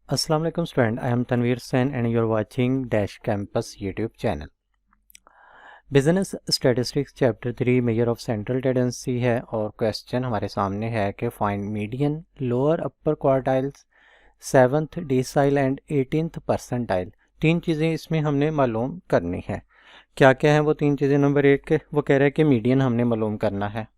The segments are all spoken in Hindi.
अस्सलाम वालेकुम student, I am Tanveer Sain and you are watching dash campus YouTube channel. Business statistics chapter 3 measure of central tendency है और क्वेश्चन हमारे सामने है कि find median, lower upper quartiles, seventh decile and 18th percentile. तीन चीज़ें इसमें हमने मालूम करनी है। क्या क्या है वो तीन चीज़ें? नंबर एक, वो कह रहा है कि मीडियन हमने मालूम करना है।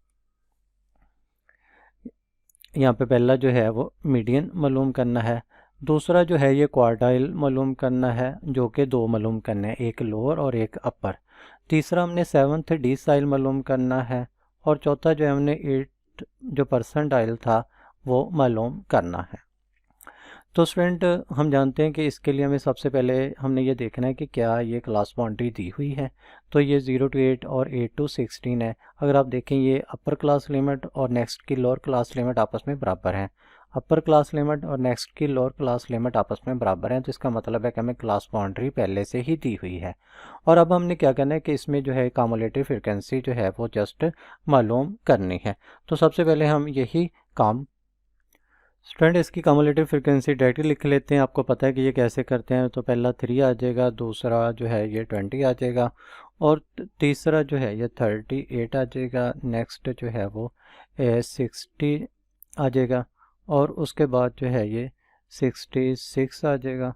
यहाँ पे पहला जो है वो मीडियन मालूम करना है। दूसरा जो है ये क्वार्टाइल मालूम करना है, जो कि दो मालूम करने हैं, एक लोअर और एक अपर। तीसरा हमने सेवन्थ डिसाइल मालूम करना है और चौथा जो है हमने 8 जो परसेंटाइल था वो मालूम करना है। तो स्टूडेंट, हम जानते हैं कि इसके लिए हमें सबसे पहले हमने ये देखना है कि क्या ये क्लास बाउंड्री दी हुई है। तो ये 0 to 8 और 8 to 16 है। अगर आप देखें ये अपर क्लास लिमिट और नेक्स्ट की लोअर क्लास लिमिट आपस में बराबर हैं। अपर क्लास लिमिट और नेक्स्ट की लोअर क्लास लिमिट आपस में बराबर हैं, तो इसका मतलब है कि हमें क्लास बाउंड्री पहले से ही दी हुई है। और अब हमने क्या करना है कि इसमें जो है कम्युलेटिव फ्रिक्वेंसी जो है वो जस्ट मालूम करनी है। तो सबसे पहले हम यही काम स्टूडेंट, इसकी कम्युलेटिव फ्रिक्वेंसी डायरेक्टली लिख लेते हैं। आपको पता है कि ये कैसे करते हैं। तो पहला 3 आ जाएगा, दूसरा जो है ये 20 आ जाएगा और तीसरा जो है ये 38 आ जाएगा। नेक्स्ट जो है वो 60 आ जाएगा और उसके बाद जो है ये 66 आ जाएगा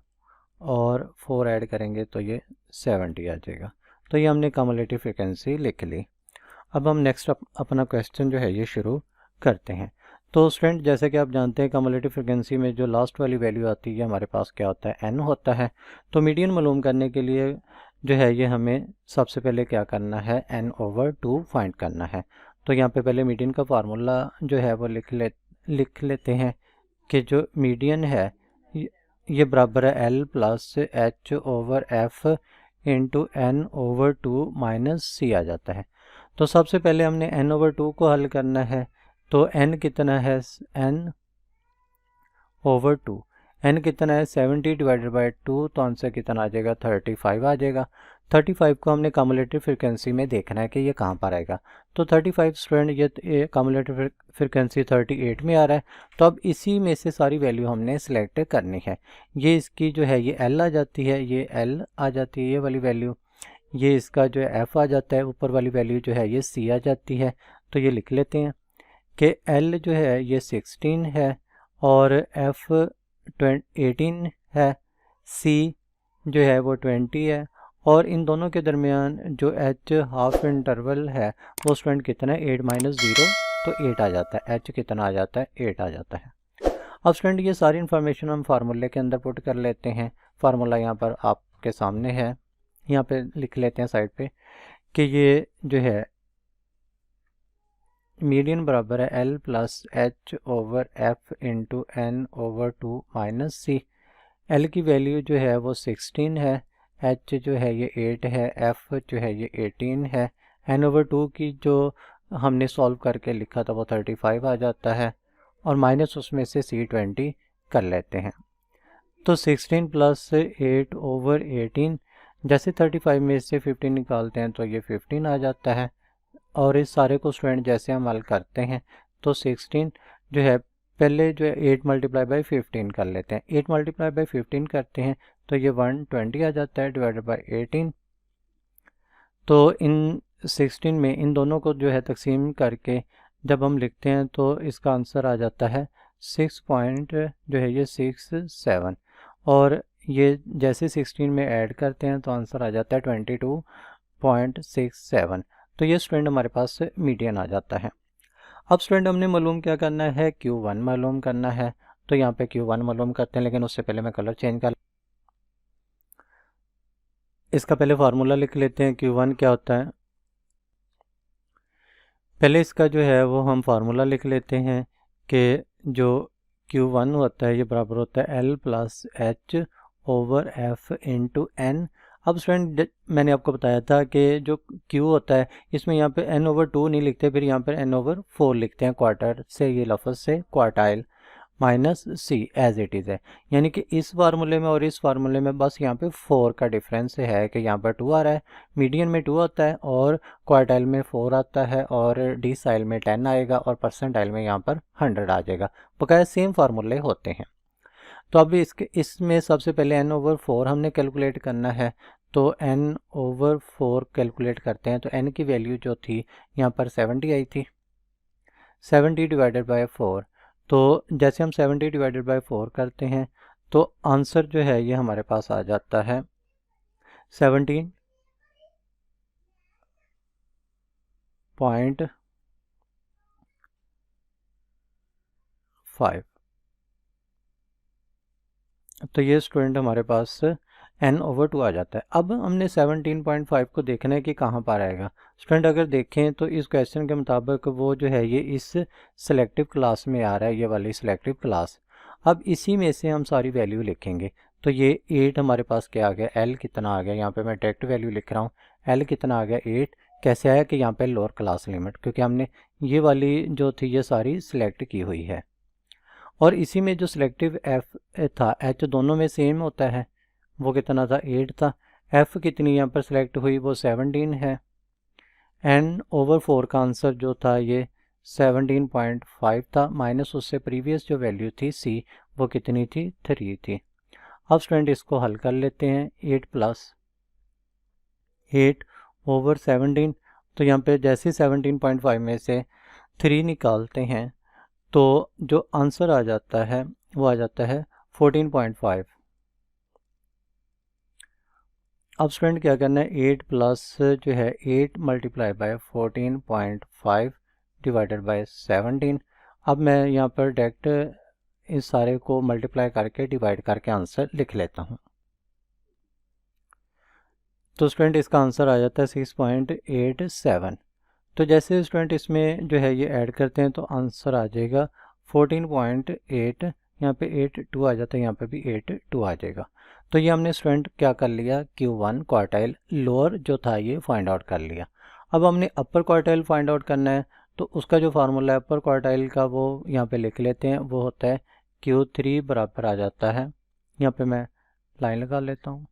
और 4 ऐड करेंगे तो ये 70 आ जाएगा। तो ये हमने कम्युलेटिव फ्रिक्वेंसी लिख ली। अब हम नेक्स्ट अपना क्वेश्चन जो है ये शुरू करते हैं। तो स्टूडेंट, जैसे कि आप जानते हैं कम्युलेटिव फ्रिक्वेंसी में जो लास्ट वाली वैल्यू आती है हमारे पास क्या होता है, n होता है। तो मीडियन मालूम करने के लिए जो है ये हमें सबसे पहले क्या करना है, n/2 फाइंड करना है। तो यहाँ पे पहले मीडियन का फार्मूला जो है वो लिख लेते हैं कि जो मीडियन है ये बराबर है L plus H/F into n/2 minus C आ जाता है। तो सबसे पहले हमने n/2 को हल करना है। तो n कितना है, n/2 n कितना है 70 डिवाइडेड बाई 2, तो आंसर कितना आ जाएगा 35 आ जाएगा। 35 को हमने कम्युलेटिव फ्रिक्वेंसी में देखना है कि ये कहाँ पर आएगा। तो 35 स्टूडेंट ये कम्युलेटिव फ्रिक्वेंसी 38 में आ रहा है। तो अब इसी में से सारी वैल्यू हमने सिलेक्ट करनी है। ये इसकी जो है ये L आ जाती है, ये L आ जाती है ये वाली वैल्यू। ये इसका जो है F आ जाता है, ऊपर वाली वैल्यू जो है ये C आ जाती है। तो ये लिख लेते हैं कि L जो है ये 16 है और F 18 है, C जो है वो 20 है और इन दोनों के दरमियान जो H हाफ इंटरवल है वो स्टूडेंट कितना है, 8 माइनस 0, तो 8 आ जाता है। H कितना आ जाता है, 8 आ जाता है। अब स्टूडेंट ये सारी इन्फॉर्मेशन हम फार्मूले के अंदर पुट कर लेते हैं। फार्मूला यहाँ पर आपके सामने है, यहाँ पे लिख लेते हैं साइड पे कि ये जो है मीडियन बराबर है L plus H/F into n/2 minus C। L की वैल्यू जो है वो 16 है, H जो है ये 8 है, F जो है ये 18 है, n/2 की जो हमने सॉल्व करके लिखा था वो 35 आ जाता है और माइनस उसमें से C 20 कर लेते हैं। तो 16 प्लस 8/18, जैसे 35 में से 15 निकालते हैं तो ये 15 आ जाता है। और इस सारे को स्टूडेंट जैसे हम हल करते हैं तो 16 जो है पहले जो है 8 मल्टीप्लाई बाई 15 कर लेते हैं। 8 मल्टीप्लाई बाई 15 करते हैं तो ये 120 आ जाता है डिवाइडेड बाई 18। तो इन 16 में इन दोनों को जो है तकसीम करके जब हम लिखते हैं तो इसका आंसर आ जाता है 6 पॉइंट जो है ये 67 और ये जैसे 16 में ऐड करते हैं तो आंसर आ जाता है 22.67। तो ये स्टूडेंट हमारे पास मीडियन आ जाता है। अब स्टूडेंट हमने मालूम क्या करना है, Q1 मालूम करना है। तो यहाँ पे Q1 मालूम करते हैं, लेकिन उससे पहले मैं कलर चेंज कर इसका पहले फार्मूला लिख लेते हैं। Q1 क्या होता है, पहले इसका जो है वो हम फार्मूला लिख लेते हैं कि जो Q1 होता है ये बराबर होता है L plus H/F into N। अब स्टूडेंट मैंने आपको बताया था कि जो Q होता है इसमें यहाँ पे n/2 नहीं लिखते, फिर यहाँ पर n/4 लिखते हैं। क्वार्टर से ये लफ्ज़ से quartile minus C as it is है। यानी कि इस फार्मूले में और इस फार्मूले में बस यहाँ पे 4 का डिफरेंस है कि यहाँ पर 2 आ रहा है, मीडियन में 2 आता है और क्वार्टाइल में 4 आता है और डिसाइल में 10 आएगा और परसेंटाइल में यहाँ पर 100 आ जाएगा। बकाया सेम फार्मूले होते हैं। तो अब इसमें सबसे पहले n/4 हमने कैलकुलेट करना है। तो n/4 कैलकुलेट करते हैं। तो n की वैल्यू जो थी यहाँ पर 70 आई थी, 70 डिवाइडेड बाय 4। तो जैसे हम 70 डिवाइडेड बाय 4 करते हैं तो आंसर जो है ये हमारे पास आ जाता है 17.5। तो ये स्टूडेंट हमारे पास n/2 आ जाता है। अब हमने 17.5 को देखना है कि कहाँ पर आएगा। स्टूडेंट अगर देखें तो इस क्वेश्चन के मुताबिक वो जो है ये इस सिलेक्टिव क्लास में आ रहा है, ये वाली सिलेक्टिव क्लास। अब इसी में से हम सारी वैल्यू लिखेंगे। तो ये 8 हमारे पास क्या आ गया, l कितना आ गया, यहाँ पे मैं डायरेक्ट वैल्यू लिख रहा हूँ। l कितना आ गया 8। कैसे आया कि यहाँ पे लोअर क्लास लिमिट, क्योंकि हमने ये वाली जो थी ये सारी सिलेक्ट की हुई है। और इसी में जो सिलेक्टिव f था, h दोनों में सेम होता है, वो कितना था 8 था। f कितनी यहाँ पर सिलेक्ट हुई, वो 17 है। n/4 का आंसर जो था ये 17.5 था, माइनस उससे प्रीवियस जो वैल्यू थी c, वो कितनी थी 3 थी। अब स्टूडेंट इसको हल कर लेते हैं। 8 + 8/17। तो यहाँ पे जैसे 17.5 में से 3 निकालते हैं तो जो आंसर आ जाता है वो आ जाता है 14.5। अब स्टूडेंट क्या करना है, 8 प्लस जो है 8 मल्टीप्लाई बाय 14.5 डिवाइडेड बाय 17। अब मैं यहाँ पर डायरेक्ट इस सारे को मल्टीप्लाई करके डिवाइड करके आंसर लिख लेता हूँ। तो स्टूडेंट इसका आंसर आ जाता है 6.87। तो जैसे स्टूडेंट इसमें जो है ये ऐड करते हैं तो आंसर आ जाएगा 14.8। यहाँ पे 82 आ जाता है, यहाँ पे भी 82 आ जाएगा। तो ये हमने स्टूडेंट क्या कर लिया, Q1 क्वार्टाइल लोअर जो था ये फाइंड आउट कर लिया। अब हमने अपर क्वार्टाइल फाइंड आउट करना है। तो उसका जो फार्मूला है अपर क्वार्टाइल का वो यहाँ पे लिख लेते हैं। वो होता है Q3 बराबर आ जाता है, यहाँ पे मैं लाइन लगा लेता हूँ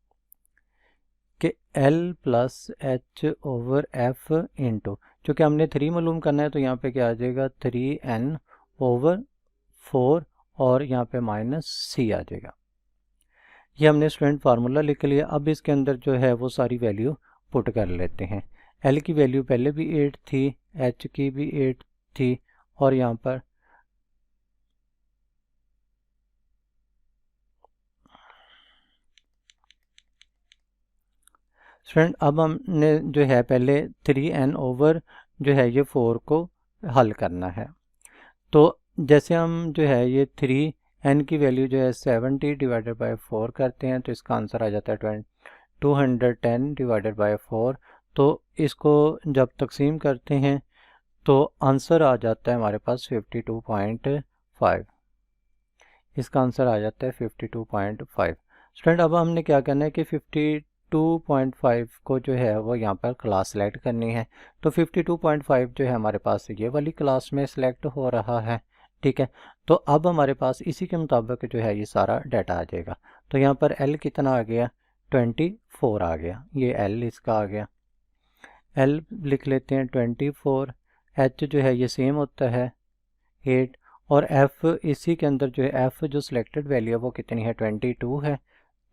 कि L + H/F इंटू, चूँकि हमने 3 मालूम करना है तो यहाँ पे क्या आ जाएगा 3n/4 और यहाँ पे -c आ जाएगा। ये हमने स्टूडेंट फार्मूला लिख लिया। अब इसके अंदर जो है वो सारी वैल्यू पुट कर लेते हैं। L की वैल्यू पहले भी 8 थी, H की भी 8 थी और यहाँ पर स्टूडेंट अब हमने जो है पहले 3n/, जो है ये 4 को हल करना है। तो जैसे हम जो है ये 3n की वैल्यू जो है 70 डिवाइडेड बाय 4 करते हैं तो इसका आंसर आ जाता है 210 डिवाइडेड बाय 4। तो इसको जब तकसीम करते हैं तो आंसर आ जाता है हमारे पास 52.5। इसका आंसर आ जाता है 52.5। स्टूडेंट अब हमने क्या करना है कि 52.5 को जो है वो यहाँ पर क्लास सेलेक्ट करनी है। तो 52.5 जो है हमारे पास ये वाली क्लास में सेलेक्ट हो रहा है, ठीक है। तो अब हमारे पास इसी के मुताबिक जो है ये सारा डाटा आ जाएगा। तो यहाँ पर L कितना आ गया 24 आ गया, ये L इसका आ गया। L लिख लेते हैं 24। H जो है ये सेम होता है 8 और F इसी के अंदर जो है F जो सिलेक्टेड वैल्यू है वो कितनी है 22 है।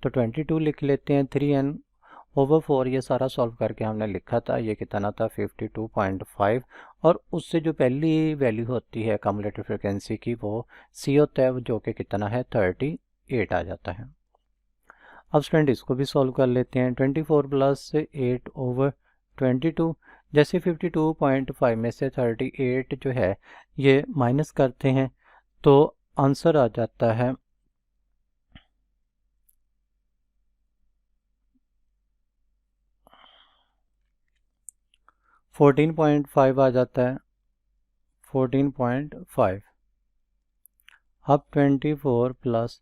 तो 22 लिख लेते हैं। 3n/4 ये सारा सॉल्व करके हमने लिखा था, ये कितना था 52.5 और उससे जो पहली वैल्यू होती है कम्युलेटिव फ्रिक्वेंसी की वो C होता है, जो कि कितना है 38 आ जाता है। अब स्टूडेंट इसको भी सॉल्व कर लेते हैं। 24 + 8/22। जैसे 52.5 में से 38 जो है ये माइनस करते हैं तो आंसर आ जाता है 14.5 आ जाता है 14.5। अब 24 प्लस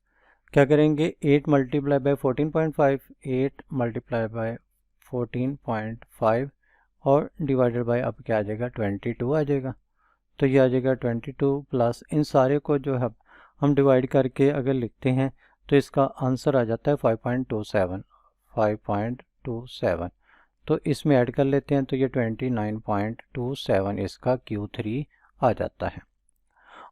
क्या करेंगे 8 मल्टीप्लाई बाय 14.5, 8 मल्टीप्लाई बाय 14.5 और डिवाइडेड बाय अब क्या आ जाएगा 22 आ जाएगा। तो ये आ जाएगा 22 प्लस इन सारे को जो है हम डिवाइड करके अगर लिखते हैं तो इसका आंसर आ जाता है 5.27। 5.27 तो इसमें ऐड कर लेते हैं तो ये 29.27 इसका Q3 आ जाता है।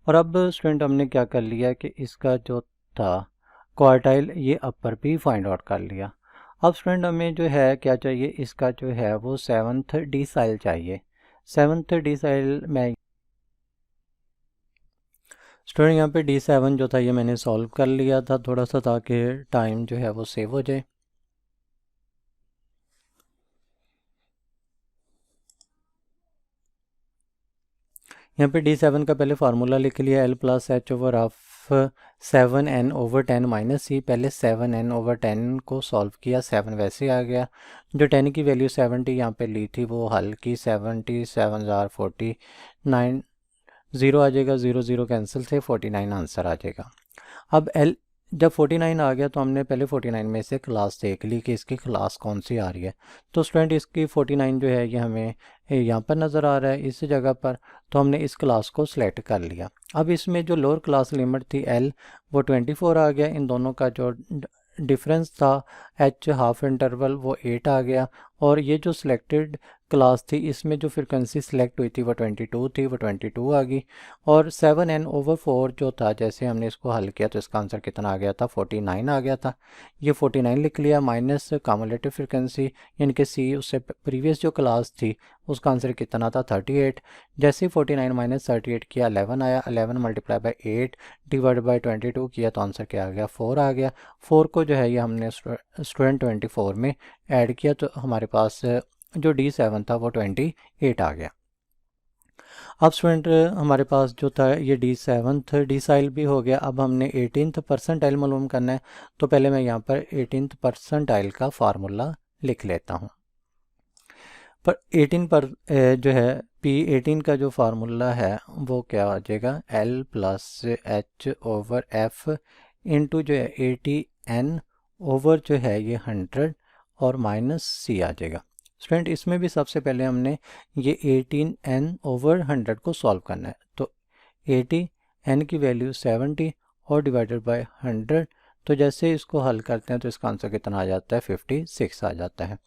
और अब स्टूडेंट हमने क्या कर लिया कि इसका जो था क्वार्टाइल ये अपर भी फाइंड आउट कर लिया। अब स्टूडेंट हमें जो है क्या चाहिए, इसका जो है वो 7th डिसाइल चाहिए। 7th डिसाइल में स्टूडेंट यहाँ पे D7 जो था ये मैंने सॉल्व कर लिया था थोड़ा सा, ताकि टाइम जो है वो सेव हो जाए। यहाँ पे D7 का पहले फार्मूला लिख लिया, L plus H over half 7n/10 minus C. पहले 7n/10 को सॉल्व किया, 7 वैसे आ गया। जो 10 की वैल्यू 70 यहाँ पे ली थी वो हल की, 70 7 49, 0 आ जाएगा, 0 0 कैंसिल से 49 आंसर आ जाएगा। अब L जब 49 आ गया तो हमने पहले 49 में से क्लास देख ली कि इसकी क्लास कौन सी आ रही है। तो स्टूडेंट इसकी 49 जो है ये हमें यहाँ पर नज़र आ रहा है इस जगह पर, तो हमने इस क्लास को सिलेक्ट कर लिया। अब इसमें जो लोअर क्लास लिमिट थी L वो 24 आ गया, इन दोनों का जो डिफरेंस था H हाफ इंटरवल वो 8 आ गया, और ये जो सिलेक्टेड क्लास थी इसमें जो फ्रिक्वेंसी सिलेक्ट हुई थी वो 22 थी, वो 22 आ गई। और 7n/4 जो था, जैसे हमने इसको हल किया तो इसका आंसर कितना आ गया था, 49 आ गया था। ये 49 लिख लिया, माइनस कम्युलेटिव फ्रिक्वेंसी यानी कि C, उससे प्रीवियस जो क्लास थी उसका आंसर कितना था 38। जैसे ही 49 माइनस 38 किया 11 आया, 11 मल्टीप्लाई बाई 8 डिवाइड बाई 22 किया तो आंसर क्या आ गया, 4 आ गया। 4 को जो है ये हमने स्टूडेंट 24 में ऐड किया तो हमारे पास जो D7 था वो 28 आ गया। अब स्टूडेंट हमारे पास जो था ये D7th डिसाइल भी हो गया। अब हमने 18th परसेंटाइल मालूम करना है, तो पहले मैं यहाँ पर 18th परसेंटाइल का फार्मूला लिख लेता हूँ। पर 18 पर जो है P18 का जो फार्मूला है वो क्या आ जाएगा, L plus H over F into जो है 80n ओवर जो है ये 100 और माइनस C आ जाएगा। स्टूडेंट इसमें भी सबसे पहले हमने ये 18n ओवर 100 को सॉल्व करना है, तो 80n की वैल्यू 70 और डिवाइडेड बाय 100, तो जैसे इसको हल करते हैं तो इसका आंसर कितना आ जाता है, 56 आ जाता है।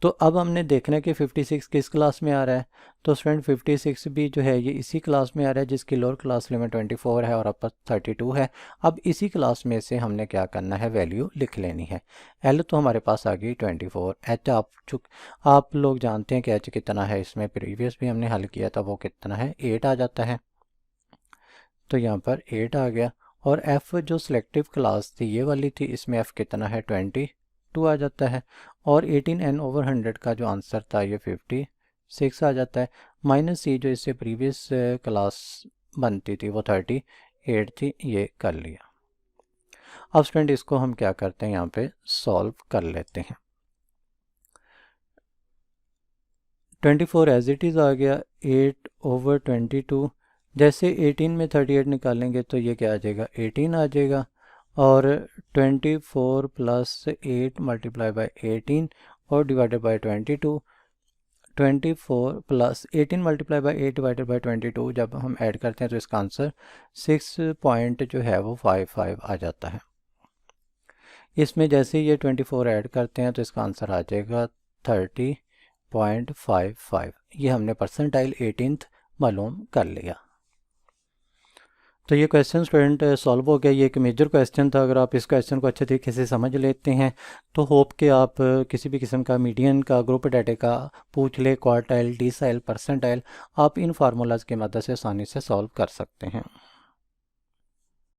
तो अब हमने देखना है कि 56 किस क्लास में आ रहा है, तो स्टूडेंट 56 भी जो है ये इसी क्लास में आ रहा है जिसकी लोअर क्लास लिमिट 24 है और अपर 32 है। अब इसी क्लास में से हमने क्या करना है, वैल्यू लिख लेनी है। L तो हमारे पास आ गई 24, H आप लोग जानते हैं कि H कितना है, इसमें प्रीवियस भी हमने हल किया था, वो कितना है 8 आ जाता है, तो यहाँ पर 8 आ गया। और F जो सिलेक्टिव क्लास थी ये वाली थी, इसमें F कितना है 22 आ जाता है। और 18n ओवर 100 का जो आंसर था ये 56 आ जाता है। माइनस C जो इससे प्रीवियस क्लास बनती थी वो 38 थी, ये कर लिया। अब स्टूडेंट इसको हम क्या करते हैं, यहाँ पे सॉल्व कर लेते हैं। 24 एज इट इज़ आ गया, 8 ओवर 22, जैसे 18 में 38 निकालेंगे तो ये क्या आ जाएगा, 18 आ जाएगा। और 24 प्लस 8 मल्टीप्लाई बाई 18 और divided by 22, 24 plus 18 multiply by 8 divided by 22 जब हम ऐड करते हैं तो इसका आंसर 6 पॉइंट जो है वो 55 आ जाता है। इसमें जैसे ही ये 24 ऐड करते हैं तो इसका आंसर आ जाएगा 30.55। ये हमने परसेंटाइल 18th मालूम कर लिया। तो ये क्वेश्चन स्टूडेंट सॉल्व हो गया। ये एक मेजर क्वेश्चन था। अगर आप इस क्वेश्चन को अच्छे तरीके से समझ लेते हैं तो होप कि आप किसी भी किस्म का मीडियन का, ग्रुप डाटा का पूछ ले, क्वार्टाइल, डिसाइल, परसेंटाइल, आप इन फार्मूलाज की मदद से आसानी से सॉल्व कर सकते हैं।